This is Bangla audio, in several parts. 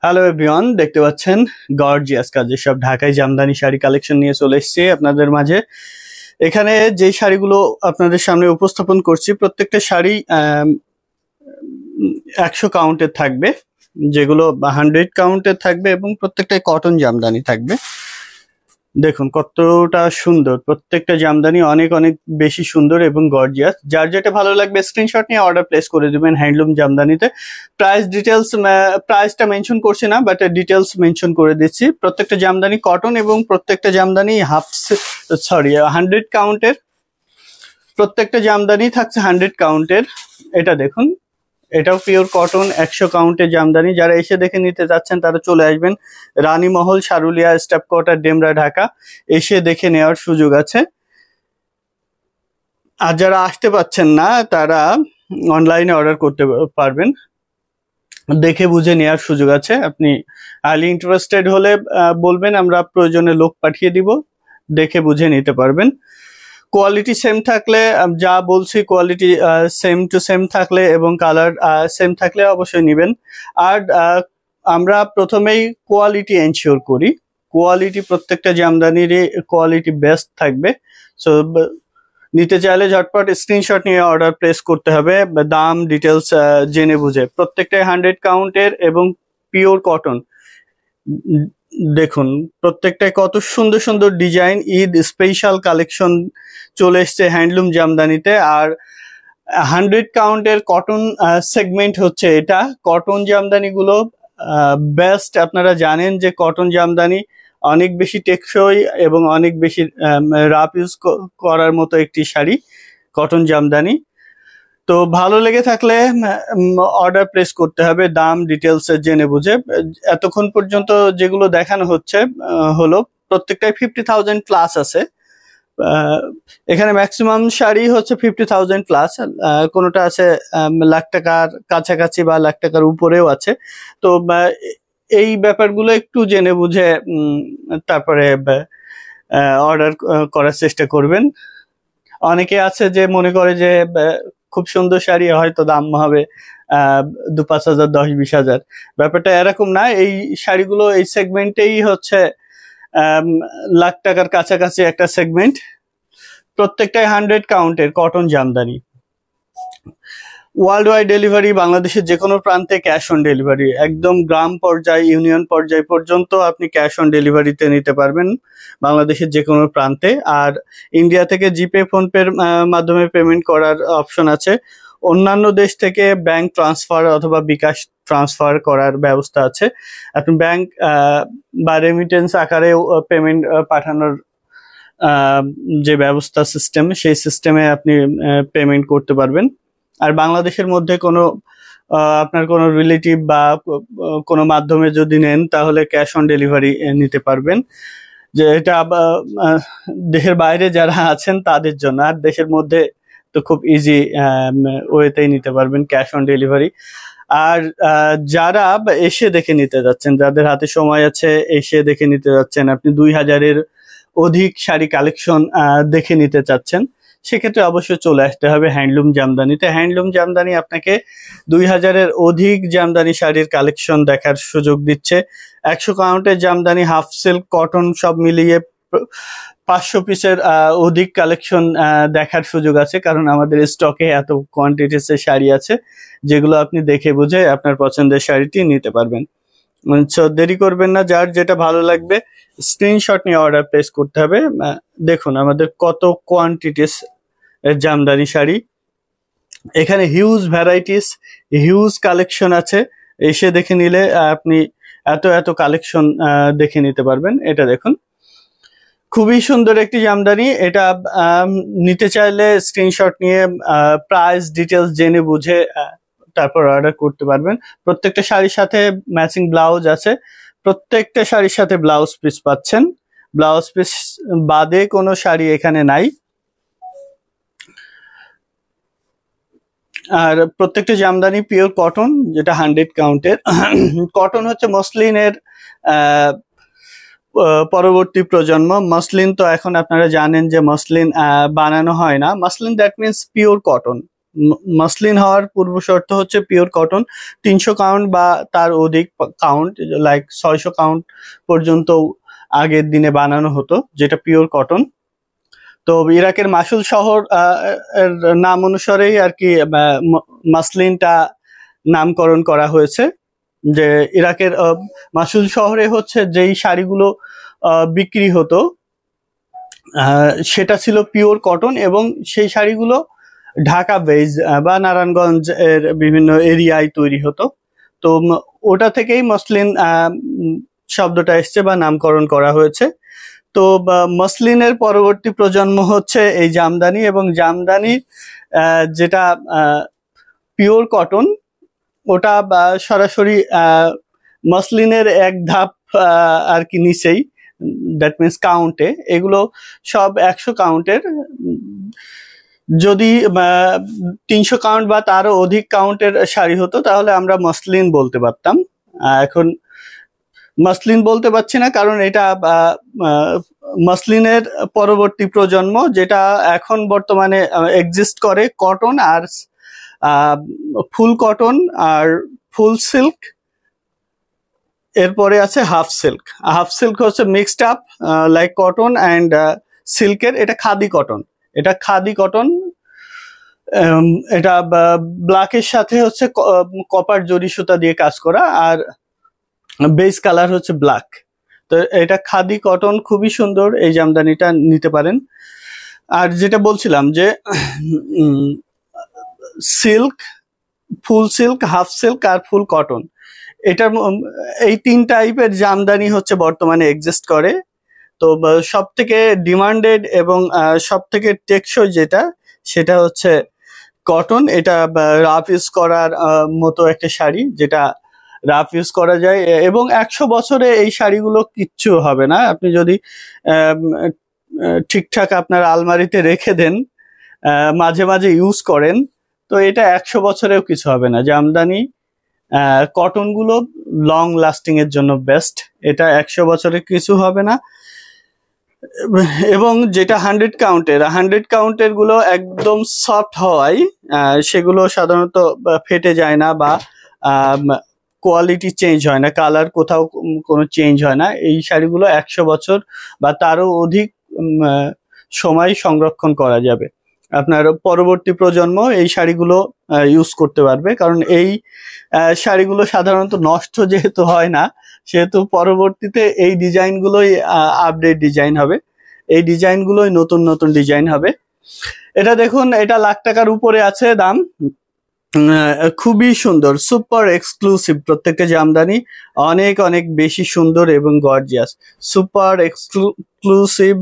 হ্যালো এভরিওয়ান, দেখতে পাচ্ছেন গর্জিয়াস কাজের সব ঢাকাই জামদানি শাড়ি কালেকশন নিয়ে চলে এসেছি আপনাদের মাঝে। এখানে যে শাড়িগুলো আপনাদের সামনে উপস্থাপন করছি প্রত্যেকটা শাড়ি 100 কাউন্টের থাকবে, যেগুলো 100 কাউন্টের থাকবে এবং প্রত্যেকটাই কটন জামদানি থাকবে। দেখুন কতটা সুন্দর, প্রত্যেকটা জামদানি অনেক অনেক বেশি সুন্দর এবং গর্জিয়াস। যার যেটা ভালো লাগবে স্ক্রিনশট নিয়ে অর্ডার প্লেস করে দিবেন হ্যান্ডলুম জামদানিতে। প্রাইসটা মেনশন করছি না, বাট ডিটেলস মেনশন করে দিচ্ছি। প্রত্যেকটা জামদানি কটন এবং প্রত্যেকটা জামদানি 100 কাউন্টের। প্রত্যেকটা জামদানি থাকছে 100 কাউন্টের। এটা দেখুন, এটাও পিওর কটন 100 কাউন্টের জামদানি। যারা এসে দেখে নিতে যাচ্ছেন তারা চলে আসবেন রানীমহল, সারুলিয়া, স্টাফ কোয়ার্টার, ডেমরা, ঢাকা। এসে দেখে নেওয়ার সুযোগ আছে। আর যারা আসতে পাচ্ছেন না তারা অনলাইনে অর্ডার করতে পারবেন, দেখে বুঝে নেওয়ার সুযোগ আছে। আপনি হাইলি ইন্টারেস্টেড হলে বলবেন, আমরা প্রয়োজনে লোক পাঠিয়ে দিব, দেখে বুঝে নিতে পারবেন। কোয়ালিটি সেম থাকলে, যা বলছি কোয়ালিটি সেম টু সেম থাকলে এবং কালার সেম থাকলে অবশ্যই নেবেন। আর আমরা প্রথমেই কোয়ালিটি এনশিওর করি, কোয়ালিটি প্রত্যেকটা জামদানিরই কোয়ালিটি বেস্ট থাকবে। সো নিতে চাইলে ঝটপট স্ক্রিনশট নিয়ে অর্ডার প্লেস করতে হবে। দাম ডিটেলস জেনে বুঝে। প্রত্যেকটাই 100 কাউন্টের এবং পিওর কটন। দেখুন প্রত্যেকটাই কত সুন্দর সুন্দর ডিজাইন। ঈদ স্পেশাল কালেকশন চলে এসছে হ্যান্ডলুম জামদানিতে। আর 100 কাউন্টের কটন সেগমেন্ট হচ্ছে এটা। কটন জামদানিগুলো বেস্ট। আপনারা জানেন যে কটন জামদানি অনেক বেশি টেকসই এবং অনেক বেশি রাফ ইউজ করার মতো একটি শাড়ি কটন জামদানি। তো ভালো লেগে থাকলে অর্ডার প্লেস করতে হবে, দাম ডিটেলস জেনে বুঝে। এতক্ষণ পর্যন্ত যেগুলো দেখানো হচ্ছে হলো প্রত্যেকটাই 50,000 প্লাস আছে। এখানে ম্যাক্সিমাম শাড়ি হচ্ছে 50,000 প্লাস, কোনোটা আছে লাখ টাকার কাছাকাছি বা লাখ টাকার উপরেও আছে। তো এই ব্যাপারগুলো একটু জেনে বুঝে তারপরে অর্ডার করার চেষ্টা করবেন। অনেকে আছে যে মনে করে যে খুব সুন্দর শাড়ি হয়তো দাম হবে 2-5 হাজার, 10-20 হাজার। ব্যাপারটা এরকম না। এই শাড়িগুলো এই সেগমেন্টেই হচ্ছে লাখ টাকার কাছাকাছি একটা সেগমেন্ট। প্রত্যেকটাই 100 কাউন্টের cotton jamdani. World wide delivery, বাংলাদেশের যে কোনো প্রান্তে ক্যাশ অন ডেলিভারি। একদম গ্রাম পর্যায়ে, ইউনিয়ন পর্যায় পর্যন্ত আপনি ক্যাশ অন ডেলিভারিতে নিতে পারবেন বাংলাদেশের যে কোনো প্রান্তে। আর ইন্ডিয়া থেকে জিপে, ফোনপের মাধ্যমে পেমেন্ট করার অপশন আছে। অন্যান্য দেশ থেকে ব্যাংক ট্রান্সফার অথবা বিকাশ ট্রান্সফার করার ব্যবস্থা আছে। আপনি ব্যাংক বা রেমিটেন্স আকারে পেমেন্ট পাঠানোর যে ব্যবস্থা সিস্টেম, সেই সিস্টেমে আপনি পেমেন্ট করতে পারবেন। আর বাংলাদেশের মধ্যে কোনো আপনার কোনো রিলেটিভ বা কোনো মাধ্যমে যদি নেন তাহলে ক্যাশ অন ডেলিভারি নিতে পারবেন। যে এটা দেশের বাইরে যারা আছেন তাদের জন্য। আর দেশের মধ্যে তো খুব ইজি ওয়েতেই নিতে পারবেন ক্যাশ অন ডেলিভারি। আর যারা এসে দেখে নিতে যাচ্ছেন, যাদের হাতে সময় আছে এসে দেখে নিতে যাচ্ছেন, আপনি 2000-এর অধিক শাড়ি কালেকশন দেখে নিতে চাচ্ছেন, সেক্ষেত্রে অবশ্যই চলে আসতে হবে হ্যান্ডলুম জামদানিতে। হ্যান্ডলুম জামদানি আপনাকে 2000-এর অধিক জামদানি শাড়ির কালেকশন দেখার সুযোগ দিচ্ছে। 100 কাউন্টের জামদানি, হাফ সিল্ক, কটন সব মিলিয়ে 500 পিসের অধিক কালেকশন দেখার সুযোগ আছে। কারণ আমাদের স্টকে এত কোয়ান্টিটিসের শাড়ি আছে যেগুলো আপনি দেখে বুঝে আপনার পছন্দের শাড়িটি নিতে পারবেন। দেরি করবেন না, যার যেটা ভালো লাগবে স্ক্রিনশট নিয়ে অর্ডার প্লেস করতে হবে। দেখুন আমাদের কত কোয়ান্টিটিস জামদানি শাড়ি। এখানে হিউজ ভ্যারাইটিস, হিউজ কালেকশন আছে। এসে দেখে নিলে আপনি এত এত কালেকশন দেখে নিতে পারবেন। এটা দেখুন খুবই সুন্দর একটি জামদানি। এটা নিতে চাইলে স্ক্রিনশট নিয়ে প্রাইস ডিটেলস জেনে বুঝে তারপর অর্ডার করতে পারবেন। প্রত্যেকটা শাড়ির সাথে ম্যাচিং ব্লাউজ আছে। প্রত্যেকটা শাড়ির সাথে ব্লাউজ পিস পাচ্ছেন। ব্লাউজ পিস বাদে কোনো শাড়ি এখানে নাই। আর প্রত্যেকটা জামদানি পিওর কটন, যেটা 100 কাউন্টের। কটন হচ্ছে মসলিনের পরবর্তী প্রজন্ম। মসলিন তো এখন আপনারা জানেন যে মসলিন বানানো হয় না। Muslin that means pure cotton. Muslin হওয়ার পূর্ব শর্ত হচ্ছে পিওর কটন, 300 কাউন্ট বা তার অধিক কাউন্ট, লাইক 600 কাউন্ট পর্যন্ত আগের দিনে বানানো হতো, যেটা পিওর কটন। তো ইরাকের মাসুল শহর এর নাম অনুসারেই আর কি মাসলিনটা নামকরণ করা হয়েছে। যে ইরাকের মাসুল শহরে হচ্ছে যেই শাড়িগুলো বিক্রি হতো সেটা ছিল পিওর কটন, এবং সেই শাড়িগুলো ঢাকা বেজ বা নারায়ণগঞ্জ এর বিভিন্ন এরিয়ায় তৈরি হতো। তো ওটা থেকেই মসলিন শব্দটা এসছে বা নামকরণ করা হয়েছে। তো মসলিনের পরবর্তী প্রজন্ম হচ্ছে এই জামদানি, এবং জামদানি যেটা পিওর কটন ওটা সরাসরি মসলিনের এক ধাপ আর কি নিচেই, দ্যাট মিনস কাউন্টে, এগুলো সব 100 কাউন্টের। যদি 300 কাউন্ট বা তারও অধিক কাউন্টের শাড়ি হতো তাহলে আমরা মসলিন বলতে পারতাম। এখন মসলিন বলতে পারছি না, কারণ এটা মসলিনের পরবর্তী প্রজন্ম, যেটা এখন বর্তমানে এক্সিস্ট করে কটন আর ফুল কটন আর ফুল সিল্ক, এরপরে আছে হাফ সিল্ক। হাফ সিল্ক হচ্ছে mixed up like cotton and সিল্কের, এটা খাদি কটন। এটা খাদি কটন, এটা ব্ল্যাকের সাথে হচ্ছে কপার জরি সুতা দিয়ে কাজ করা, আর বেস কালার হচ্ছে ব্ল্যাক। তো এটা খাদি কটন, খুবই সুন্দর, এই জামদানিটা নিতে পারেন। আর যেটা বলছিলাম যে সিল্ক, ফুল সিল্ক, হাফ সিল্ক আর ফুল কটন, এটার এই 3 টাইপের জামদানি হচ্ছে বর্তমানে এক্সিস্ট করে। তো সব থেকে ডিমান্ডেড এবং সব থেকে টেকসই যেটা, সেটা হচ্ছে কটন। এটা রাফ ইউজ করার মতো একটা শাড়ি, যেটা রাফ ইউজ করা যায়, এবং 100 বছরে এই শাড়িগুলো কিচ্ছু হবে না। আপনি যদি ঠিকঠাক আপনার আলমারিতে রেখে দেন, মাঝে মাঝে ইউজ করেন, তো এটা 100 বছরেও কিছু হবে না। জামদানি কটন গুলো লং লাস্টিং এর জন্য বেস্ট, এটা 100 বছরে কিছু হবে না। এবং যেটা 100 কাউন্টের গুলো একদম সফট হওয়ায় সেগুলো সাধারণত ফেটে যায় না বা কোয়ালিটি চেঞ্জ হয় না, কালার কোথাও কোনো চেঞ্জ হয় না। এই শাড়িগুলো 100 বছর বা তারও অধিক সময় সংরক্ষণ করা যাবে। আপনার পরবর্তী প্রজন্ম এই শাড়িগুলো ইউজ করতে পারবে, কারণ এই শাড়িগুলো সাধারণত নষ্ট যেহেতু হয় না, সেহেতু পরবর্তীতে এই ডিজাইনগুলোই আপডেট ডিজাইন হবে, এই ডিজাইনগুলোই নতুন নতুন ডিজাইন হবে। এটা দেখুন, এটা লাখ টাকার উপরে আছে দাম, খুবই সুন্দর, সুপার এক্সক্লুসিভ। প্রত্যেকটা জামদানি অনেক অনেক বেশি সুন্দর এবং গর্জিয়াস। সুপার এক্সক্লুসিভ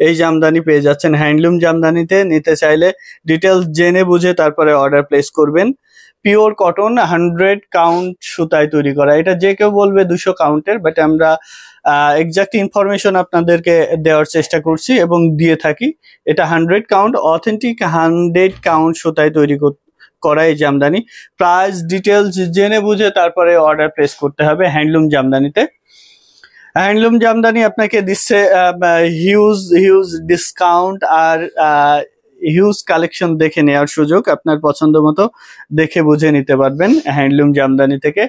এই জামদানি পেয়ে যাচ্ছেন হ্যান্ডলুম জামদানিতে। নিতে চাইলে ডিটেলস জেনে বুঝে তারপরে অর্ডার প্লেস করবেন। পিওর কটন, 100 কাউন্ট সুতায় তৈরি করা। এটা যে কেউ বলবে 200 কাউন্টের, বাট আমরা এক্সাক্ট ইনফরমেশন আপনাদেরকে দেওয়ার চেষ্টা করছি এবং দিয়ে থাকি। এটা 100 কাউন্ট, অথেন্টিক 100 কাউন্ট সুতায় তৈরি করা এই জামদানি। প্রাইস ডিটেলস জেনে বুঝে তারপরে অর্ডার প্লেস করতে হবে হ্যান্ডলুম জামদানিতে। হ্যান্ডলুম জামদানি আপনাকে দিচ্ছে হিউজ ডিসকাউন্ট আর হিউজ কালেকশন দেখে নেওয়ার সুযোগ। আপনার পছন্দ মতো দেখে বুঝে নিতে পারবেন হ্যান্ডলুম জামদানি থেকে।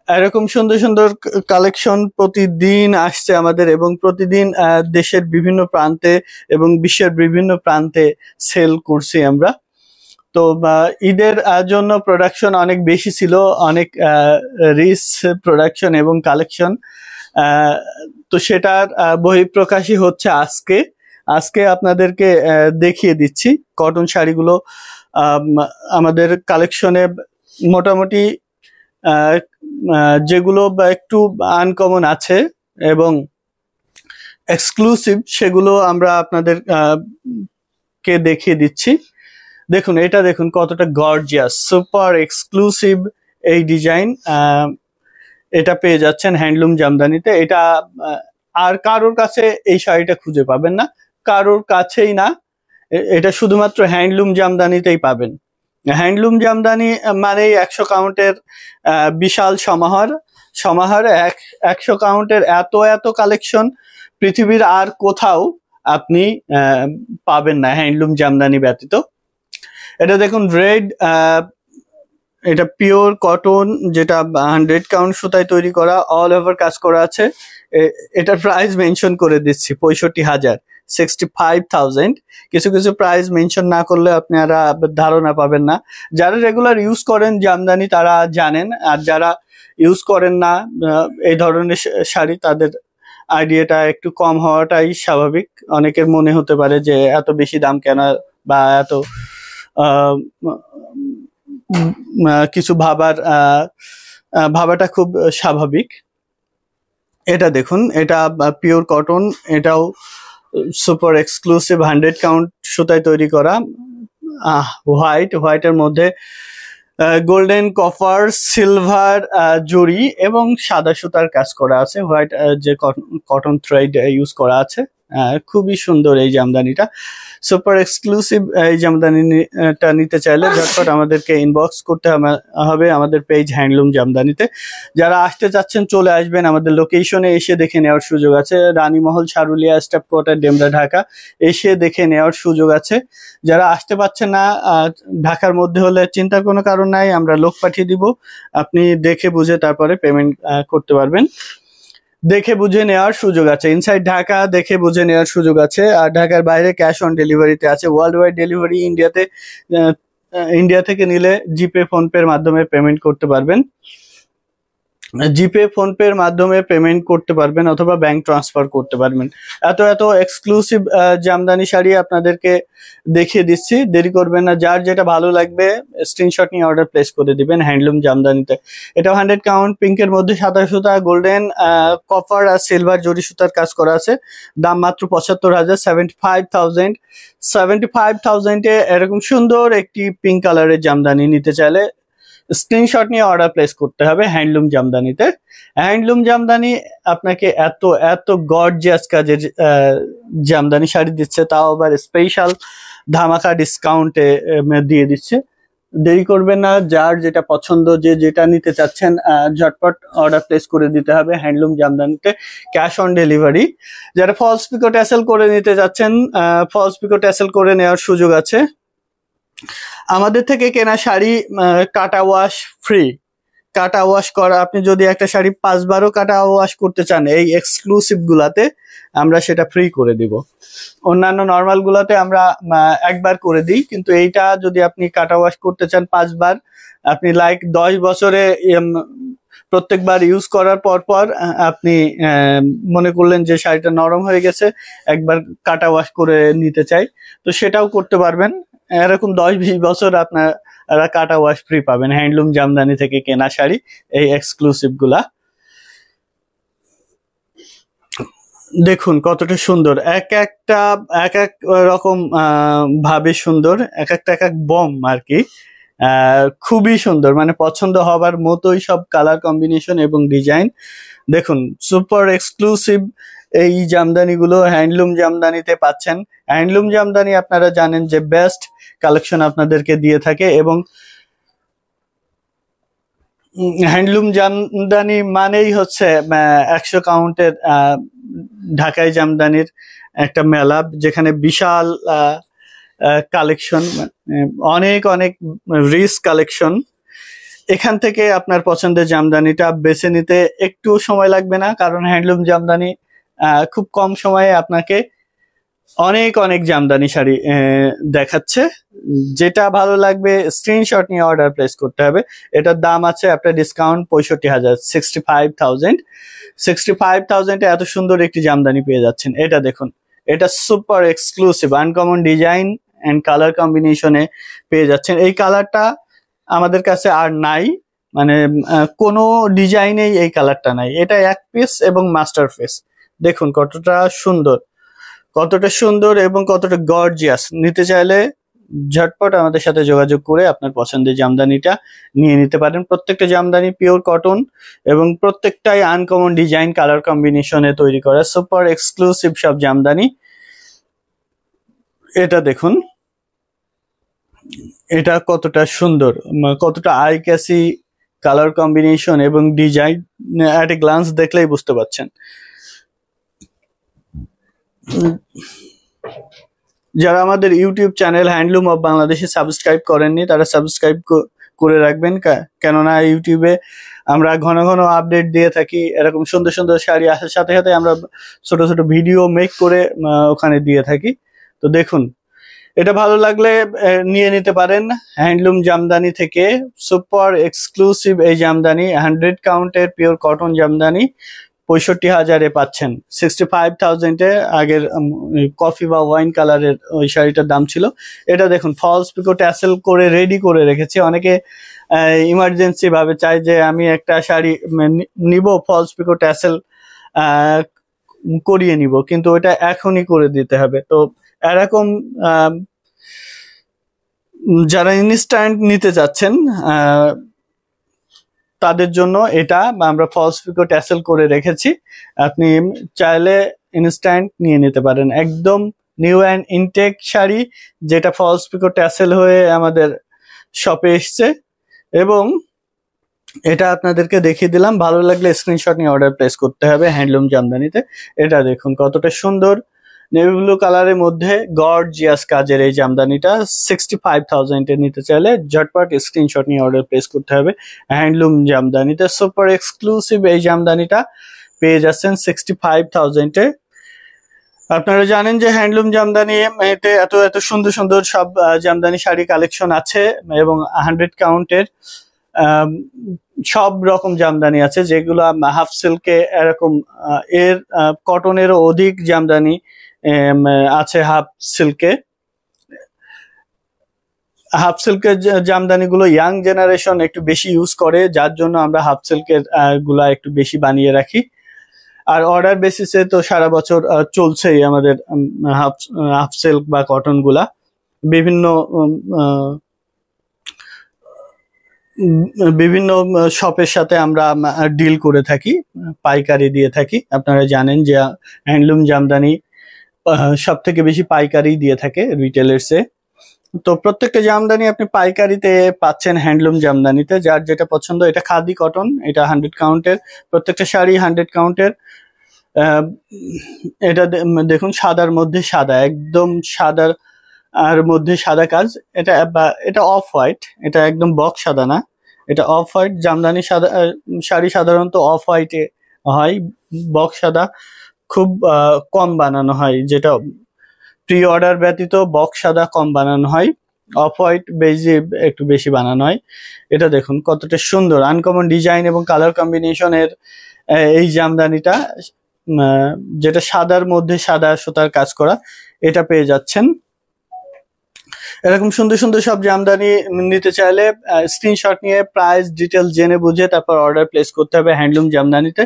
এরকম সুন্দর সুন্দর কালেকশন প্রতিদিন আসছে আমাদের, এবং প্রতিদিন দেশের বিভিন্ন প্রান্তে এবং বিশ্বের বিভিন্ন প্রান্তে সেল করছি আমরা। তো ঈদের জন্য প্রোডাকশন অনেক বেশি ছিল, অনেক রিচ প্রোডাকশন এবং কালেকশন। তো সেটার বহিঃপ্রকাশই হচ্ছে আজকে আপনাদেরকে দেখিয়ে দিচ্ছি কটন শাড়িগুলো। আমাদের কালেকশনে মোটামুটি যেগুলো একটু আনকমন আছে এবং এক্সক্লুসিভ, সেগুলো আমরা আপনাদের কে দেখিয়ে দিচ্ছি। দেখুন, এটা দেখুন কতটা গর্জিয়াস, সুপার এক্সক্লুসিভ এই ডিজাইন। এটা পেয়ে যাচ্ছেন হ্যান্ডলুম জামদানিতে। এটা আর কারোর কাছে এই শাড়িটা খুঁজে পাবেন না, কারোর কাছেই না। এটা শুধুমাত্র হ্যান্ডলুম জামদানিতেই পাবেন। হ্যান্ডলুম জামদানি মানে 100 কাউন্টের বিশাল সমাহার। 100 কাউন্টের এত কালেকশন পৃথিবীর আর কোথাও আপনি পাবেন না হ্যান্ডলুম জামদানি ব্যতীত। এটা দেখুন রেড, এটা পিওর কটন, যেটা 100 কাউন্ট সুতায় তৈরি করা, অল ওভার কাজ করা আছে। এটার প্রাইস মেনশন করে দিচ্ছি 65,000, 65,000। কিছু কিছু প্রাইস মেনশন না করলে আপনারা ধারণা পাবেন না। যারা রেগুলার ইউজ করেন জামদানি তারা জানেন, আর যারা ইউজ করেন না এই ধরনের শাড়ি, তাদের আইডিয়াটা একটু কম হওয়াটাই স্বাভাবিক। অনেকের মনে হতে পারে যে এত বেশি দাম কেন, বা এত কিছু ভাবাটা খুব স্বাভাবিক। এটা দেখুন, এটা পিওর কটন, এটাও সুপার এক্সক্লুসিভ 100 কাউন্ট সুতায় তৈরি করা, হোয়াইটের মধ্যে গোল্ডেন, কপার, সিলভার জরি এবং সাদা সুতার কাজ করা আছে। হোয়াইট যে কটন থ্রেড ইউজ করা আছে। খুবই সুন্দর এই জামদানিটা, সুপার এক্সক্লুসিভ। এই জামদানিটা নিতে চাইলে ঝটপট আমাদেরকে ইনবক্স করতে হবে আমাদের পেজ হ্যান্ডলুম জামদানিতে। যারা আসতে চাচ্ছেন চলে আসবেন, আমাদের লোকেশনে এসে দেখে নেওয়ার সুযোগ আছে। রানীমহল, সারুলিয়া, স্টাফ কোয়ার্টার, ডেমরা, ঢাকা, এসে দেখে নেওয়ার সুযোগ আছে। যারা আসতে পারছেন না, ঢাকার মধ্যে হলে চিন্তার কোনো কারণ নাই, আমরা লোক পাঠিয়ে দিব, আপনি দেখে বুঝে তারপরে পেমেন্ট করতে পারবেন। দেখে বুঝে নেওয়ার সুযোগ আছে, ইনসাইড ঢাকা দেখে বুঝে নেওয়ার সুযোগ আছে। আর ঢাকার বাইরে ক্যাশ অন ডেলিভারিতে আছে। ওয়ার্ল্ড ওয়াইড ডেলিভারি, ইন্ডিয়া থেকে নিলে জিপে, ফোনপের মাধ্যমে পেমেন্ট করতে পারবেন। জিপে, ফোনপের মাধ্যমে পেমেন্ট করতে পারবেন অথবা ব্যাংক ট্রান্সফার করতে পারবেন। এত এক্সক্লুসিভ জামদানি শাড়ি আপনাদেরকে দেখিয়ে দিচ্ছি, দেরি করবেন না। যার যেটা ভালো লাগবে স্ক্রিনশট নিয়ে অর্ডার প্লেস করে দিবেন হ্যান্ডলুম জামদানিতে। এটা 100 কাউন্ট, পিঙ্কের মধ্যে সাদা সুতা, গোল্ডেন, কপার আর সিলভার জরি সুতার কাজ করা আছে। দাম মাত্র 75,000, 75,000। 75,000-এ এরকম সুন্দর একটি পিঙ্ক কালারের জামদানি নিতে চাইলে স্ক্রিনশট নিয়ে অর্ডার প্লেস করতে হবে হ্যান্ডলুম জামদানিতে। হ্যান্ডলুম জামদানি আপনাকে এত গর্জিয়াস কাজের জামদানি শাড়ি দিচ্ছে, তাও আবার স্পেশাল ধামাকা ডিসকাউন্টে দিয়ে দিচ্ছে। দেরি করবেন না, যার যেটা পছন্দ, যেটা নিতে চাচ্ছেন ঝটপট অর্ডার প্লেস করে দিতে হবে হ্যান্ডলুম জামদানিতে, ক্যাশ অন ডেলিভারি। যারা ফলস পিকো ট্যাসেল করে নিতে চাচ্ছেন, ফলস পিকো ট্যাসেল করে নেওয়ার সুযোগ আছে। আমাদের থেকে কেনা শাড়ি কাটা ওয়াশ ফ্রি, কাটা ওয়াশ করা, আপনি যদি একটা শাড়ি 5 বারও কাটা ওয়াশ করতে চান এই এক্সক্লুসিভ গুলাতে আমরা সেটা ফ্রি করে দিব। অন্যান্য নর্মাল গুলাতে আমরা একবার করে দিই, কিন্তু এইটা যদি আপনি কাটা ওয়াশ করতে চান 5 বার, আপনি 10 বছরে প্রত্যেকবার ইউজ করার পর আপনি মনে করলেন যে শাড়িটা নরম হয়ে গেছে, একবার কাটা ওয়াশ করে নিতে চাই, তো সেটাও করতে পারবেন। এরকম 10-20 বছর আপনারা কাটা ওয়াশ ফ্রি পাবেন হ্যান্ডলুম জামদানি থেকে কেনা শাড়ি এই এক্সক্লুসিভ গুলা। দেখুন কতটা সুন্দর, এক রকম ভাবে সুন্দর, এক বম আর কি। খুবই সুন্দর, মানে পছন্দ হবার মতোই সব কালার কম্বিনেশন এবং ডিজাইন। দেখুন সুপার এক্সক্লুসিভ এই জামদানিগুলো হ্যান্ডলুম জামদানিতে পাচ্ছেন। হ্যান্ডলুম জামদানি আপনারা জানেন যে বেস্ট কালেকশন আপনাদেরকে দিয়ে থাকে, এবং হ্যান্ডলুম জামদানি মানেই হচ্ছে 100 কাউন্টের ঢাকাই জামদানির একটা মেলা, যেখানে বিশাল কালেকশন, অনেক রিচ কালেকশন। এখান থেকে আপনার পছন্দের জামদানিটা বেছে নিতে একটু সময় লাগবে না, কারণ হ্যান্ডলুম জামদানি খুব কম সময়ে আপনাকে অনেক জামদানি শাড়ি দেখাচ্ছে। যেটা ভালো লাগবে স্ক্রিনশট নিয়ে অর্ডার প্লেস করতে হবে। এটার দাম আছে আপনার ডিসকাউন্ট 65,000, 65,000। 65,000-এ এত সুন্দর একটি জামদানি পেয়ে যাচ্ছেন। এটা দেখুন, এটা super exclusive uncommon design and colour কম্বিনেশনে পেয়ে যাচ্ছেন। এই কালারটা আমাদের কাছে আর নাই, মানে কোনো ডিজাইনেই এই কালারটা নাই। এটা এক পিস এবং মাস্টার পিস। দেখুন কতটা সুন্দর এবং কতটা গর্জিয়াস। নিতে চাইলে ঝটপট আমাদের সাথে যোগাযোগ করে আপনার পছন্দের জামদানিটা নিয়ে নিতে পারেন। প্রত্যেকটা জামদানি পিওর কটন এবং প্রত্যেকটাই আনকমন ডিজাইন কালার কম্বিনেশনে তৈরি করা সুপার এক্সক্লুসিভ সব জামদানি। এটা দেখুন, এটা কতটা সুন্দর, কতটা আই ক্যাচি কালার কম্বিনেশন এবং ডিজাইন, এট এ গ্লান্স দেখলেই বুঝতে পারছেন। যারা আমাদের ইউটিউব চ্যানেল হ্যান্ডলুম অফ বাংলাদেশে সাবস্ক্রাইব করেননি তারা সাবস্ক্রাইব করে রাখবেন, কেননা ইউটিউবে আমরা ঘন ঘন আপডেট দিয়ে থাকি। এরকম সুন্দর সুন্দর শাড়ি আসার সাথে সাথে আমরা ছোট ছোট ভিডিও মেক করে ওখানে দিয়ে থাকি। তো দেখুন, এটা ভালো লাগলে নিয়ে নিতে পারেন হ্যান্ডলুম জামদানি থেকে। সুপার এক্সক্লুসিভ এই জামদানি 100 কাউন্টের পিওর কটন জামদানি 65,000-এ পাচ্ছেন। 65,000-এ আগের কফি বা ওয়াইন কালারের ওই শাড়িটার দাম ছিল। এটা দেখুন ফলস পিকো ট্যাসেল করে রেডি করে রেখেছি। অনেকে ইমার্জেন্সি ভাবে চায় যে আমি একটা শাড়ি নিব, ফলস পিকো ট্যাসেল করিয়ে নিব, কিন্তু ওটা এখনই করে দিতে হবে। তো এরকম যারা ইনস্ট্যান্ট নিতে চাচ্ছেন তাদের জন্য এটা আমরা ফলস পিকো ট্যাসেল করে রেখেছি। আপনি চাইলে ইনস্ট্যান্ট নিয়ে নিতে পারেন। একদম নিউ অ্যান্ড ইনটেক শাড়ি, যেটা ফলস পিকো ট্যাসেল হয়ে আমাদের শপে এসছে, এবং এটা আপনাদেরকে দেখিয়ে দিলাম। ভালো লাগলে স্ক্রিনশট নিয়ে অর্ডার প্লেস করতে হবে হ্যান্ডলুম জামদানিতে। এটা দেখুন কতটা সুন্দর নেভি ব্লু কালারের মধ্যে গর্জিয়াস কাজের এই জামদানিটা 65,000-এ নিতে চাইলে ঝটপট স্ক্রিনশট নিয়ে অর্ডার প্লেস করতে হবে হ্যান্ডলুম জামদানিতে। সুপার এক্সক্লুসিভ এই জামদানিটা পেয়ে যাচ্ছেন 65,000-এ। আপনারা জানেন যে হ্যান্ডলুম জামদানি এতে এত এত সুন্দর সুন্দর সব জামদানি শাড়ি কালেকশন আছে, এবং 100 কাউন্টের সব রকম জামদানি আছে, যেগুলো হাফ সিল্কে এরকম এর কটনেরও অধিক জামদানি আছে হাফ সিল্কে। হাফ সিল্কের জামদানিগুলো ইয়াং জেনারেশন একটু বেশি ইউজ করে, যার জন্য আমরা হাফ সিল্কের গুলা একটু বেশি বানিয়ে রাখি। আর অর্ডার বেসিসে তো সারা বছর চলছেই আমাদের হাফ সিল্ক বা কটন গুলা। বিভিন্ন বিভিন্ন শপের সাথে আমরা ডিল করে থাকি, পাইকারি দিয়ে থাকি। আপনারা জানেন যে হ্যান্ডলুম জামদানি সব থেকে বেশি পাইকারি দিয়ে থাকে রিটেলার্সে। তো প্রত্যেকটা জামদানি আপনি পাইকারিতে পাচ্ছেন হ্যান্ডলুম জামদানিতে। যার যেটা পছন্দ, এটা খাদি কটন, এটা 100 কাউন্টের, প্রত্যেকটা শাড়ি 100 কাউন্টের। এটা দেখুন সাদার মধ্যে সাদা, একদম সাদার আর মধ্যে সাদা কাজ। এটা অফ হোয়াইট, এটা একদম বক সাদা না, এটা অফ হোয়াইট জামদানি। সাদা শাড়ি সাধারণত অফ হোয়াইটে হয়, বক সাদা খুব কম বানানো হয়, যেটা প্রি অর্ডার ব্যতীত বক সাদা কম বানানো হয়, অফ হোয়াইট বেজি একটু বেশি বানানো হয়। এটা দেখুন কতটা সুন্দর আনকমন ডিজাইন এবং কালার কম্বিনেশনের এই জামদানিটা, যেটা সাদার মধ্যে সাদা সুতার কাজ করা, এটা পেয়ে যাচ্ছেন। এরকম সুন্দর সুন্দর সব জামদানি নিতে চাইলে স্ক্রিনশট নিয়ে প্রাইস ডিটেল জেনে বুঝে তারপর অর্ডার প্লেস করতে হবে হ্যান্ডলুম জামদানিতে।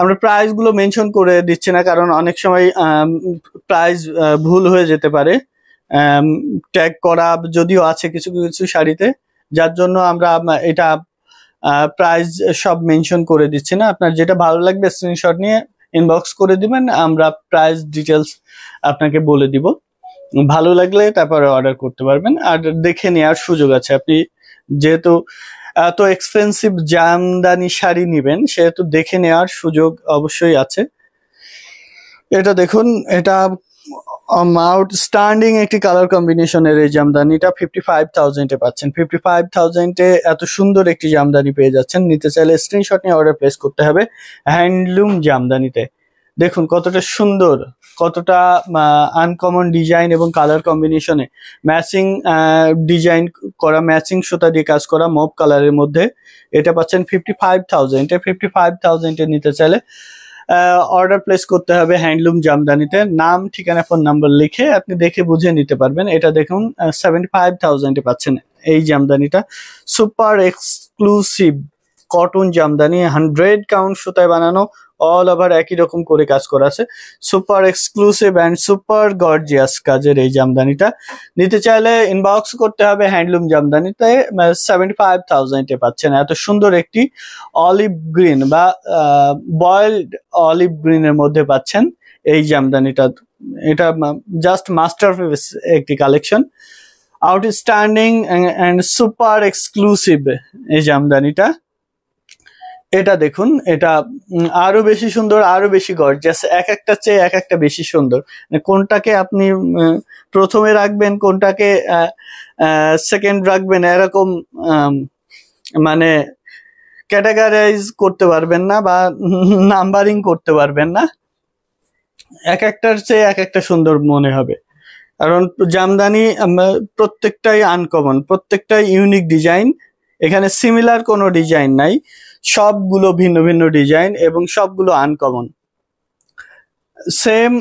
আমরা প্রাইস গুলো মেনশন করে দিচ্ছি না, কারণ অনেক সময় প্রাইস ভুল হয়ে যেতে পারে। ট্যাগ করা যদিও আছে কিছু কিছু শাড়িতে, যার জন্য আমরা এটা প্রাইস সব মেনশন করে দিচ্ছি না। আপনার যেটা ভালো লাগবে স্ক্রিনশট নিয়ে ইনবক্স করে দিবেন, আমরা প্রাইস ডিটেলস আপনাকে বলে দিব। ভালো লাগলে তারপরে অর্ডার করতে পারবেন, আর দেখে নেওয়ার সুযোগ আছে। আপনি যেহেতু এত এক্সপেন্সিভ জামদানি শাড়ি নিবেন, সেহেতু দেখে নেওয়ার সুযোগ অবশ্যই আছে। এটা দেখুন, এটা আউটস্ট্যান্ডিং একটি কালার কম্বিনেশনের এই জামদানিটা 55,000-এ পাচ্ছেন। 55,000-এ এত সুন্দর একটি জামদানি পেয়ে যাচ্ছেন। নিতে চাইলে স্ক্রিনশট নিয়ে অর্ডার প্লেস করতে হবে হ্যান্ডলুম জামদানিতে। দেখুন কতটা সুন্দর, কতটা আনকমন ডিজাইন এবং কালার কম্বিনেশনে ম্যাচিং ডিজাইন করা, ম্যাচিং সুতা দিয়ে কাজ করা মপ কালারের মধ্যে এটা পাচ্ছেন 55,000-এ। 55,000-এ নিতে চাইলে অর্ডার প্লেস করতে হবে হ্যান্ডলুম জামদানিতে। নাম, ঠিকানা, ফোন নাম্বার লিখে আপনি দেখে বুঝে নিতে পারবেন। এটা দেখুন 75,000-এ পাচ্ছেন এই জামদানিটা। Super exclusive cotton jamdani, 100 count সুতায় বানানো, অল ওভার একই রকম করে কাজ করা আছে। Super exclusive and super gorgeous কাজের এই জামদানিটা নিতে চাইলে ইনবক্স করতে হবে হ্যান্ডলুম জামদানিতে। 75,000-এ পাচ্ছেন এত সুন্দর একটি অলিভ গ্রিন বা বয়েলড অলিভ গ্রিনের মধ্যে পাচ্ছেন এই জামদানিটা। এটা জাস্ট মাস্টারপিস একটি collection, outstanding and super exclusive এই জামদানিটা। এটা দেখুন, এটা আরো বেশি সুন্দর, আরো বেশি গর্জিয়াস, এক একটা চেয়ে এক একটা বেশি সুন্দর। কোনটাকে আপনি প্রথমে রাখবেন, কোনটাকে সেকেন্ড রাখবেন, এরকম মানে ক্যাটাগরাইজ করতে পারবেন না বা নাম্বারিং করতে পারবেন না। এক একটার চেয়ে এক একটা সুন্দর মনে হবে, কারণ জামদানি প্রত্যেকটাই আনকমন, প্রত্যেকটাই ইউনিক ডিজাইন। এখানে সিমিলার কোনো ডিজাইন নাই, সবগুলো ভিন্ন ভিন্ন ডিজাইন এবং সবগুলো আনকমন। সেম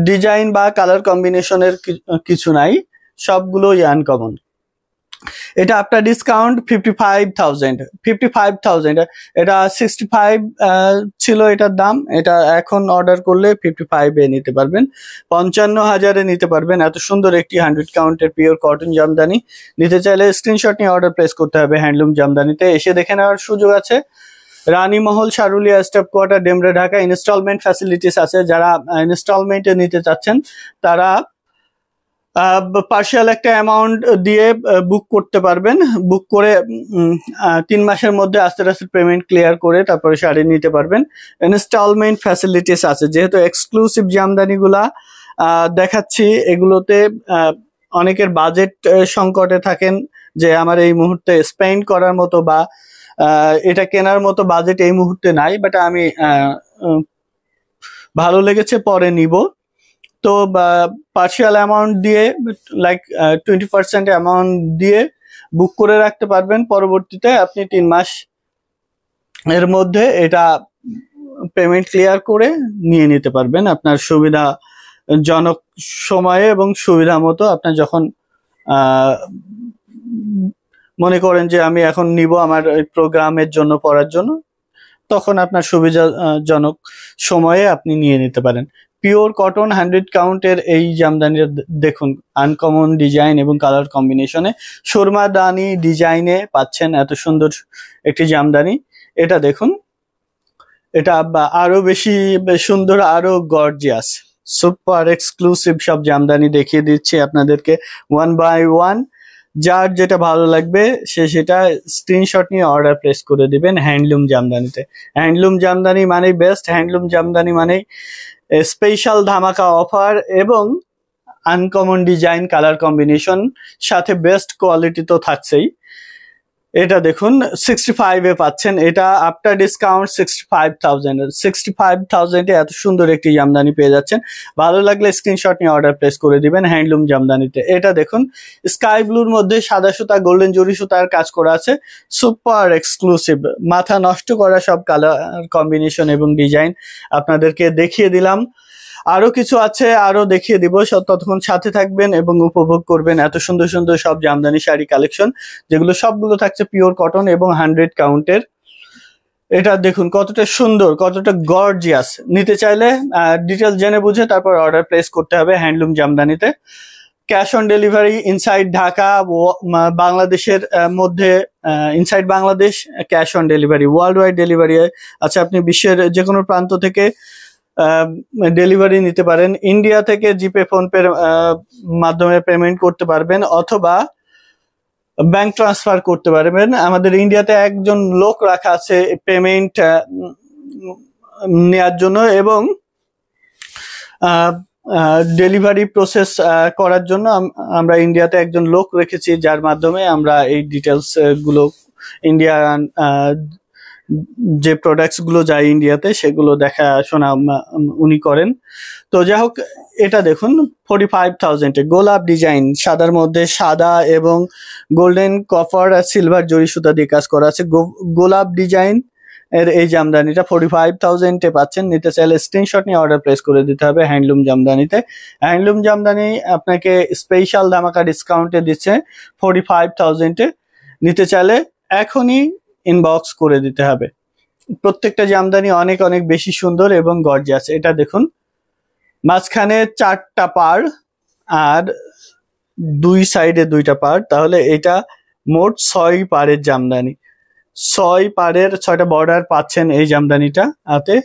ডিজাইন বা কালার কম্বিনেশনের কিছু নাই, সবগুলোই আনকমন। এটা আপনার ডিসকাউন্ট 55,000। এটা 65 ছিল এটার দাম, এটা এখন অর্ডার করলে 55 নিতে পারবেন, 55,000 নিতে পারবেন। এত সুন্দর একটি 100 কাউন্টের পিওর কটন জামদানি নিতে চাইলে স্ক্রিনশট নিয়ে অর্ডার প্লেস করতে হবে হ্যান্ডলুম জামদানিতে। এসে দেখে নেওয়ার সুযোগ আছে। Ranimahal, Sarulia, step quarter, Demra, Dhaka. Instalment facilities আছে, যারা ইনস্টলমেন্টে নিতে চাচ্ছেন তারা পার্শিয়াল একটা অ্যামাউন্ট দিয়ে বুক করতে পারবেন। বুক করে 3 মাসের মধ্যে আস্তে আস্তে পেমেন্ট ক্লিয়ার করে তারপরে শাড়ি নিতে পারবেন। ইনস্টলমেন্ট ফ্যাসিলিটিস আছে, যেহেতু এক্সক্লুসিভ জামদানিগুলা দেখাচ্ছি, এগুলোতে অনেকের বাজেট সংকটে থাকেন যে আমার এই মুহূর্তে স্পেন্ড করার মতো বা এটা কেনার মতো বাজেট এই মুহূর্তে নাই, বাট আমি ভালো লেগেছে পরে নিব। তো পার্শিয়াল অ্যামাউন্ট দিয়ে লাইক 20% অ্যামাউন্ট দিয়ে বুক করে রাখতে পারবেন। পরবর্তীতে আপনি 3 মাস এর মধ্যে এটা পেমেন্ট ক্লিয়ার করে নিয়ে নিতে পারবেন আপনার সুবিধাজনক সময়ে এবং সুবিধা মতো। আপনার যখন মনে করেন যে আমি এখন নিব আমার প্রোগ্রামের জন্য, পড়ার জন্য, তখন আপনার সুবিধাজনক সময়ে আপনি নিয়ে নিতে পারেন। পিওর কটন 100 কাউন্টের এই জামদানিটা দেখুন, আনকমন ডিজাইন এবং কালার কম্বিনেশনে সুরমাদানি ডিজাইনে পাচ্ছেন এত সুন্দর একটি জামদানি। এটা দেখুন, এটা আরো বেশি সুন্দর, আরো গর্জিয়াস, সুপার এক্সক্লুসিভ সব জামদানি দেখিয়ে দিচ্ছি আপনাদেরকে 1 বাই 1। যার যেটা ভালো লাগবে সে সেটা স্ক্রিনশট নিয়ে অর্ডার প্লেস করে দিবেন হ্যান্ডলুম জামদানিতে। হ্যান্ডলুম জামদানি মানেই বেস্ট, হ্যান্ডলুম জামদানি মানেই স্পেশাল ধামাকা অফার এবং আনকমন ডিজাইন, কালার কম্বিনেশন, সাথে বেস্ট কোয়ালিটি তো থাকছেই। এটা দেখুন 65 পাচ্ছেন, এটা আফটার ডিসকাউন্ট 65,000 এত সুন্দর একটি জামদানি পেয়ে যাচ্ছেন। ভালো লাগলে স্ক্রিনশট নিয়ে অর্ডার প্লেস করে দিবেন হ্যান্ডলুম জামদানিতে। এটা দেখুন স্কাই ব্লুর মধ্যে সাদা সুতা, গোল্ডেন জরি সুতার কাজ করা আছে, সুপার এক্সক্লুসিভ, মাথা নষ্ট করা সব কালার কম্বিনেশন এবং ডিজাইন আপনাদেরকে দেখিয়ে দিলাম। আরো কিছু আছে, আরো দেখিয়ে দিব, ততক্ষণ সাথে থাকবেন এবং উপভোগ করবেন এত সুন্দর সুন্দর সব জামদানি শাড়ি কালেকশন, যেগুলো সবগুলো থাকছে পিওর কটন এবং 100 কাউন্টের। এটা দেখুন কতটা সুন্দর, কতটা গর্জিয়াস। নিতে চাইলে ডিটেলস জেনে বুঝে তারপর অর্ডার প্লেস করতে হবে হ্যান্ডলুম জামদানিতে। Cash on delivery inside Dhaka, বাংলাদেশের মধ্যে, inside Bangladesh cash on delivery, world wide delivery আছে। আপনি বিশ্বের যে কোনো প্রান্ত থেকে ডেলিভারি নিতে পারেন। ইন্ডিয়া থেকে জিপে, ফোনপে মাধ্যমে পেমেন্ট করতে পারবেন অথবা ব্যাংক ট্রান্সফার করতে পারবেন। আমাদের ইন্ডিয়াতে একজন লোক রাখা আছে পেমেন্ট নেওয়ার জন্য এবং ডেলিভারি প্রসেস করার জন্য আমরা ইন্ডিয়াতে একজন লোক রেখেছি, যার মাধ্যমে আমরা এই ডিটেলস গুলো, ইন্ডিয়ান যে প্রোডাক্টস গুলো যায় ইন্ডিয়াতে সেগুলো দেখাশোনা উনি করেন। তো যাই হোক, এটা দেখুন 45,000 গোলাপ ডিজাইন, সাদার মধ্যে সাদা এবং গোল্ডেন, কপার আর সিলভার জরি সুতা দিয়ে কাজ করা আছে। গোলাপ ডিজাইন এর এই জামদানিটা 45,000 পাচ্ছেন। নিতে চাইলে স্ক্রিনশট নিয়ে অর্ডার প্লেস করে দিতে হবে হ্যান্ডলুম জামদানিতে। হ্যান্ডলুম জামদানি আপনাকে স্পেশাল ধামাকা ডিসকাউন্টে দিচ্ছে 45,000। নিতে চাইলে এখনই ইনবক্স করে দিতে হবে। প্রত্যেকটা জামদানি অনেক অনেক বেশি সুন্দর এবং গর্জিয়াস। এটা দেখুন মাঝখানে 4টা পার আর 2 সাইডে 2টা পার, তাহলে এটা মোট 6 পারের জামদানি। 6 পারের 6টা বর্ডার পাচ্ছেন এই জামদানিটা হাতে।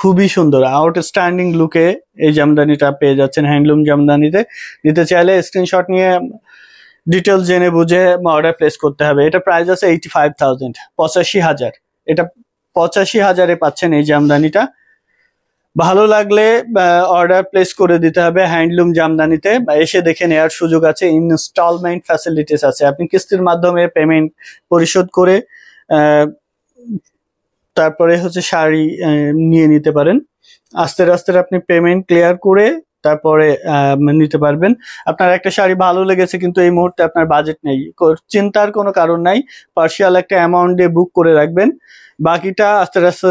খুবই সুন্দর আউটস্ট্যান্ডিং লুকে এই জামদানিটা পেয়ে যাচ্ছেন হ্যান্ডলুম জামদানিতে। নিতে চাইলে স্ক্রিনশট নিয়ে ডিটেলস জেনে বুঝে অর্ডার প্লেস করতে হবে। এটা প্রাইস আছে 85,000, 85,000। এটা 85,000-এ পাচ্ছেন এই জামদানিটা। ভালো লাগলে অর্ডার প্লেস করে দিতে হবে হ্যান্ডলুম জামদানিতে, এসে দেখে নেওয়ার সুযোগ আছে। ইনস্টলমেন্ট ফ্যাসিলিটিস আছে, আপনি কিস্তির মাধ্যমে পেমেন্ট পরিশোধ করে তারপরে হচ্ছে শাড়ি নিয়ে নিতে পারেন। আস্তে আস্তে আপনি পেমেন্ট ক্লিয়ার করে তারপরে নিতে পারবেন। আপনার একটা শাড়ি ভালো লেগেছে কিন্তু এই মুহূর্তে আপনার বাজেট নেই, চিন্তার কোনো কারণ নাই। পার্শিয়াল একটা অ্যামাউন্ট দিয়ে বুক করে রাখবেন, বাকিটা আস্তে আস্তে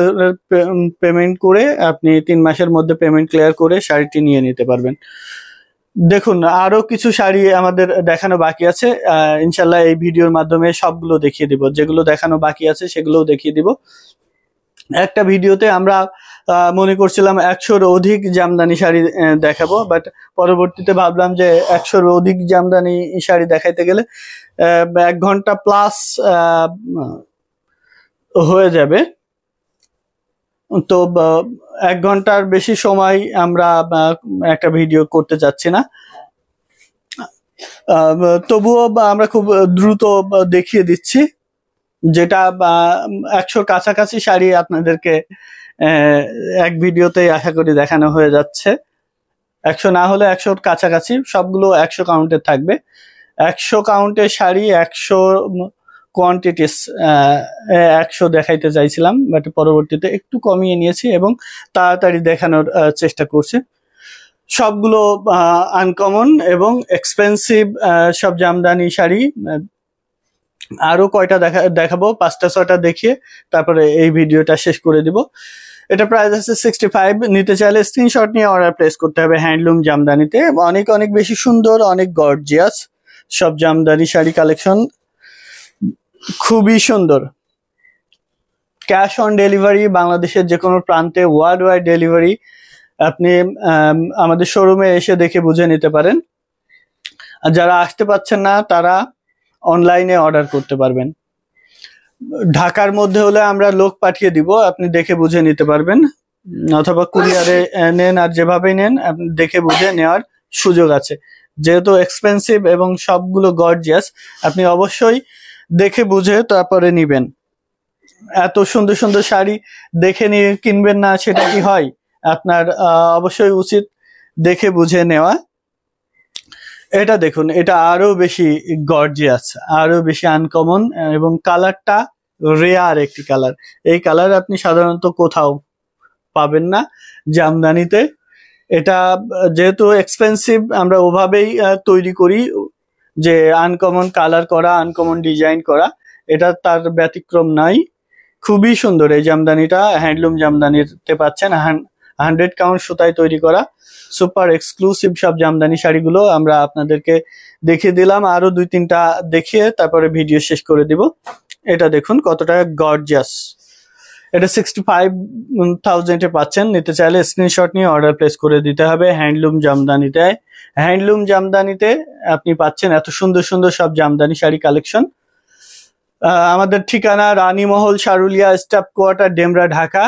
পেমেন্ট করে আপনি 3 মাসের মধ্যে পেমেন্ট ক্লিয়ার করে শাড়িটি নিয়ে নিতে পারবেন। দেখুন আরো কিছু শাড়ি আমাদের দেখানো বাকি আছে, ইনশাল্লাহ এই ভিডিওর মাধ্যমে সবগুলো দেখিয়ে দিব। যেগুলো দেখানো বাকি আছে সেগুলোও দেখিয়ে দিব। একটা ভিডিওতে আমরা মনে করছিলাম 100-র অধিক জামদানি শাড়ি দেখাবো, বাট পরবর্তীতে ভাবলাম যে 100-র অধিক জামদানি শাড়ি দেখাইতে গেলে 1 ঘন্টা প্লাস হয়ে যাবে। তো 1 ঘন্টার বেশি সময় আমরা একটা ভিডিও করতে চাচ্ছি না। তবুও আমরা খুব দ্রুত দেখিয়ে দিচ্ছি, যেটা 100-র কাছাকাছি শাড়ি আপনাদেরকে এক ভিডিওতে আশা করি দেখানো হয়ে যাচ্ছে। 100 না হলে 100-র কাছাকাছি, সবগুলো 100 কাউন্টের থাকবে। 100 কাউন্টের শাড়ি 100 কোয়ান্টিটিস 100 দেখাইতে চাইছিলাম, বাট পরবর্তীতে একটু কমিয়ে নিয়েছি এবং তাড়াতাড়ি দেখানোর চেষ্টা করছি। সবগুলো আনকমন এবং এক্সপেন্সিভ সব জামদানি শাড়ি। আরো কয়টা দেখাবো, 5টা-6টা দেখিয়ে তারপরে এই ভিডিওটা শেষ করে দিব। এটা প্রাইস আছে 65। নিতে চাইলে স্ক্রিনশট নিয়ে অর্ডার প্লেস করতে হবে হ্যান্ডলুম জামদানিতে। অনেক অনেক বেশি সুন্দর, অনেক গর্জিয়াস সব জামদানি শাড়ি কালেকশন, খুবই সুন্দর। ক্যাশ অন ডেলিভারি, বাংলাদেশের যে কোনো প্রান্তে ওয়ার্ল্ড ওয়াইড ডেলিভারি। আপনি আমাদের শোরুমে এসে দেখে বুঝে নিতে পারেন। আর যারা আসতে পারছেন না তারা অনলাইনে অর্ডার করতে পারবেন। ঢাকার মধ্যে হলে আমরা লোক পাঠিয়ে দিব, আপনি দেখে বুঝে নিতে পারবেন, অথবা কুরিয়ারে নেন, আর যেভাবেই নেন আপনি দেখে বুঝে নেওয়ার সুযোগ আছে। যেহেতু এক্সপেন্সিভ এবং সবগুলো গর্জিয়াস, আপনি অবশ্যই দেখে বুঝে তারপরে নিবেন। এত সুন্দর সুন্দর শাড়ি দেখে নিয়ে কিনবেন না, সেটা কি হয়? আপনার অবশ্যই উচিত দেখে বুঝে নেওয়া। এটা দেখুন, এটা আরো বেশি গর্জিয়াস, আরো বেশি আনকমন এবং কালারটা রেয়ার একটি কালার। এই কালার আপনি সাধারণত কোথাও পাবেন না জামদানিতে। এটা যেহেতু এক্সপেন্সিভ, আমরা ওভাবেই তৈরি করি যে আনকমন কালার করা, আনকমন ডিজাইন করা। এটা তার ব্যতিক্রম নাই। খুবই সুন্দর এই জামদানিটা, হ্যান্ডলুম জামদানিতে পাচ্ছেন। 100 কাউন্ট সুতায় তৈরি করা সুপার এক্সক্লুসিভ সব জামদানি শাড়িগুলো আমরা আপনাদেরকে দেখিয়ে দিলাম। আরো 2-3টা দেখিয়ে তারপরে ভিডিও শেষ করে দিব। এটা দেখুন কতটা গর্জিয়াস। এটা 65,000-এ পাচ্ছেন। নিতে চাইলে স্ক্রিনশট নিয়ে অর্ডার প্লেস করে দিতে হবে হ্যান্ডলুম জামদানিতে। হ্যান্ডলুম জামদানিতে আপনি পাচ্ছেন এত সুন্দর সুন্দর সব জামদানি শাড়ি কালেকশন। আমাদের ঠিকানা রানীমহল, শারুলিয়া স্টাফ কোয়ার্টার, ডেমরা, ঢাকা।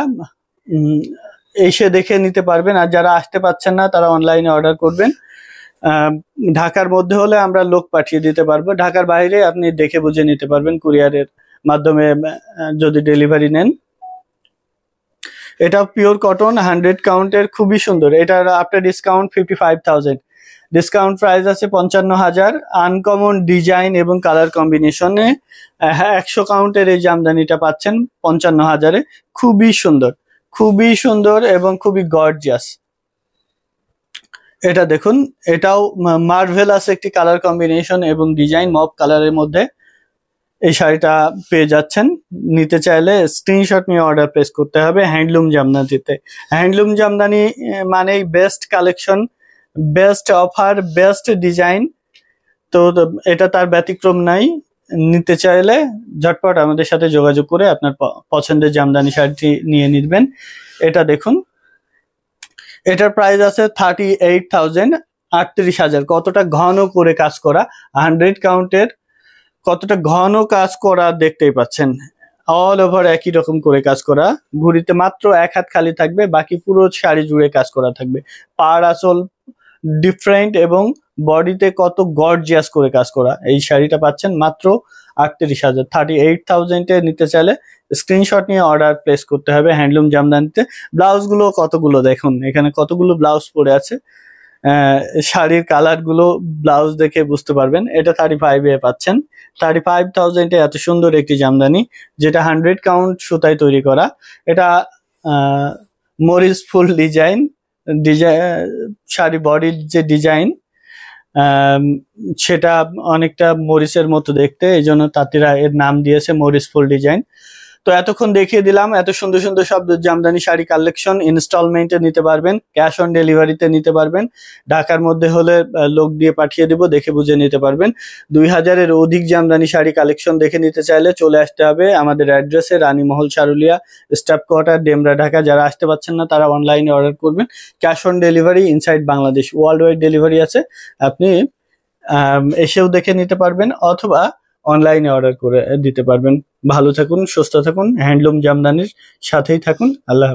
এসে দেখে নিতে পারবেন। আর যারা আসতে পারছেন না তারা অনলাইনে অর্ডার করবেন। ঢাকার মধ্যে হলে আমরা লোক পাঠিয়ে দিতে পারবো। ঢাকার বাইরে আপনি দেখে বুঝে নিতে পারবেন কুরিয়ারের মাধ্যমে যদি ডেলিভারি নেন। এটা পিওর কটন 100 কাউন্টের, খুবই সুন্দর। এটার আফটার ডিসকাউন্ট 55,000, ডিসকাউন্ট প্রাইস আছে 55,000। আনকমন ডিজাইন এবং কালার কম্বিনেশনে 100 কাউন্টের এই জামদানিটা পাচ্ছেন 55,000-এ। খুবই সুন্দর, খুবই সুন্দর এবং খুবই গর্জিয়াস। এটা দেখুন, এটাও মার্ভেলাস একটি কালার কম্বিনেশন এবং ডিজাইন, মপ কালারের মধ্যে এই শাড়িটা পেয়ে যাচ্ছেন। নিতে চাইলে স্ক্রিনশট নিয়ে অর্ডার প্লেস করতে হবে হ্যান্ডলুম জামদানিতে। হ্যান্ডলুম জামদানি মানেই best collection, best offer, best design. তো এটা তার ব্যতিক্রম নাই। নিতে চাইলে ঝটপট আমাদের সাথে যোগাযোগ করে আপনার পছন্দের জামদানি শাড়িটি নিয়ে নিবেন। এটা দেখুন, এটার প্রাইস আছে 38,000, 38,000। কতটা ঘন করে কাজ করা, 100 কাউন্টের কতটা ঘন কাজ করা দেখতেই পাচ্ছেন। অল ওভার একই রকম করে কাজ করা। ঘুড়িতে মাত্র 1 হাত খালি থাকবে, বাকি পুরো শাড়ি জুড়ে কাজ করা থাকবে। পাড় আসল ডিফারেন্ট এবং বডিতে কত গর্জিয়াস করে কাজ করা। এই শাড়িটা পাচ্ছেন মাত্র 38,000। 38,000-এ নিতে চাইলে স্ক্রিনশট নিয়ে অর্ডার প্লেস করতে হবে হ্যান্ডলুম জামদানিতে। ব্লাউজগুলো কতগুলো দেখুন, এখানে কতগুলো ব্লাউজ পরে আছে। শাড়ির কালার গুলো ব্লাউজ দেখে বুঝতে পারবেন। এটা 35 এ পাচ্ছেন। 35,000 এ এত সুন্দর একটি জামদানি, যেটা 100 কাউন্ট সুতায় তৈরি করা। এটা মরিস ফুল ডিজাইন, শাড়ি বডির যে ডিজাইন সেটা অনেকটা মরিচের মতো দেখতে, এই জন্য তাঁতিরা এর নাম দিয়েছে মরিস ফুল ডিজাইন। তো এতক্ষণ দেখিয়ে দিলাম এত সুন্দর সুন্দর সব জামদানি শাড়ি কালেকশন। ইনস্টলমেন্টে নিতে পারবেন, ক্যাশ অন ডেলিভারিতে নিতে পারবেন। ঢাকার মধ্যে হলে লোক দিয়ে পাঠিয়ে দিব, দেখে বুঝে নিতে পারবেন। 2000-এর অধিক জামদানি শাড়ি কালেকশন দেখে নিতে চাইলে চলে আসতে হবে আমাদের অ্যাড্রেসে, রানীমহল চারুলিয়া, স্টাফ কোয়ার্টার, ডেমরা, ঢাকা। যারা আসতে পারছেন না তারা অনলাইনে অর্ডার করবেন। Cash on delivery inside Bangladesh, world wide delivery আছে। আপনি এসেও দেখে নিতে পারবেন অথবা অনলাইনে অর্ডার করে দিতে পারবেন। ভালো থাকুন, সুস্থ থাকুন, হ্যান্ডলুম জামদানির সাথেই থাকুন। আল্লাহ হাফেজ।